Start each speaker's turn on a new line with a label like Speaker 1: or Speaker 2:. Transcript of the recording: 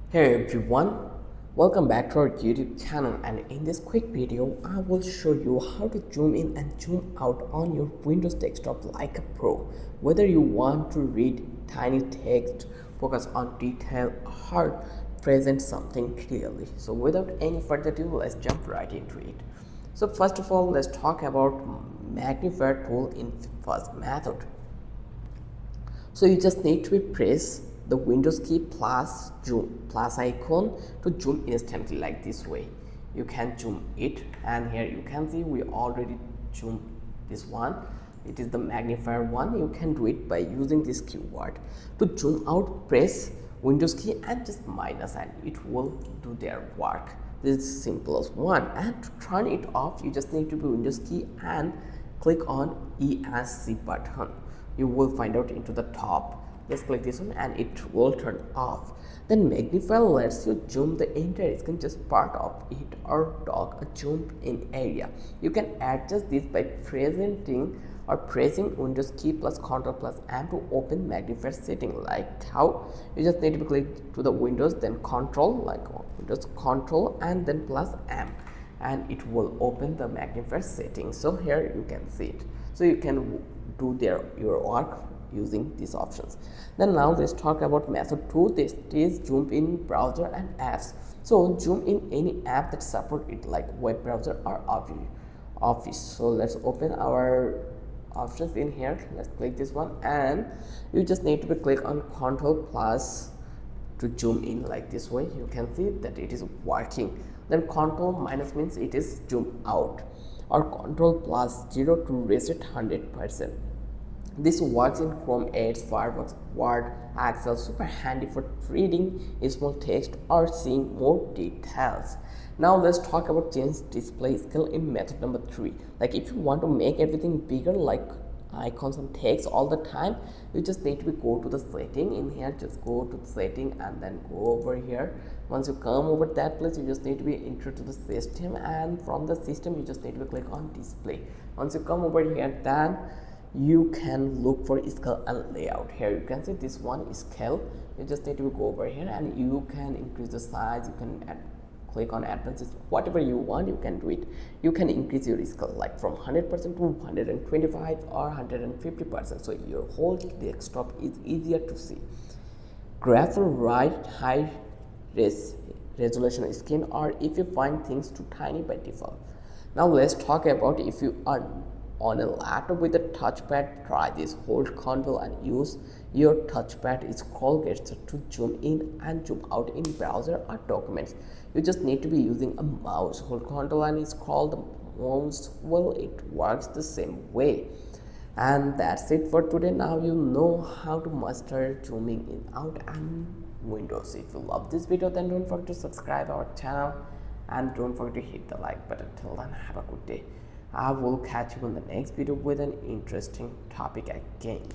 Speaker 1: Hey everyone, welcome back to our YouTube channel, and in this quick video I will show you how to zoom in and zoom out on your Windows desktop like a pro. Whether you want to read tiny text, focus on detail, or present something clearly. So without any further ado, let's jump right into it. So first of all, let's talk about magnifier tool in first method. So you just need to press the Windows key plus zoom plus icon to zoom instantly like this way. You can zoom it, and here you can see we already zoomed this one. It is the magnifier one. You can do it by using this keyword. To zoom out, press Windows key and just minus, and it will do their work. This is simple as one. And to turn it off, you just need to do Windows key and click on ESC button. You will find out into the top. Just click this one and it will turn off. Then magnifier lets you zoom the entire screen, just part of it, or dog a zoom in area. You can adjust this by pressing Windows key plus Ctrl plus M to open magnifier setting, like how you just need to click to the Windows, then Ctrl, like Windows Ctrl and then plus M, and it will open the magnifier setting. So here you can see it. So you can do your work using these options. Then now let's talk about method 2. This is zoom in browser and apps. So zoom in any app that support it, like web browser or office. So let's open our options in here. Let's click this one, and you just need to click on Ctrl plus to zoom in like this way. You can see that it is working. Then Ctrl minus means it is zoom out, or Ctrl plus 0 to reset 100%. This works in Chrome, Edge, Firefox, Word, Excel. Super handy for reading small text or seeing more details. Now let's talk about change display scale in method number 3. Like if you want to make everything bigger, like icons and text all the time, you just need to go to the setting. In here, just go to the setting and then go over here. Once you come over that place, you just need to be enter to the system, and from the system you just need to click on display. Once you come over here, then you can look for scale and layout. Here you can see this one is scale. You just need to go over here and you can increase the size. You can click on advanced, whatever you want, you can do it. You can increase your scale like from 100% to 125 or 150%, so your whole desktop is easier to see. Graph right high resolution screen, or if you find things too tiny by default. Now let's talk about if you are on a laptop with a touchpad. Try this. Hold Ctrl and use your touchpad. Scroll gesture to zoom in and zoom out in browser or documents. You just need to be using a mouse. Hold Ctrl and scroll the mouse. Well, it works the same way. And that's it for today. Now you know how to master zooming in, out, and Windows. If you love this video, then don't forget to subscribe our channel and don't forget to hit the like button. Till then, have a good day. I will catch you in the next video with an interesting topic again.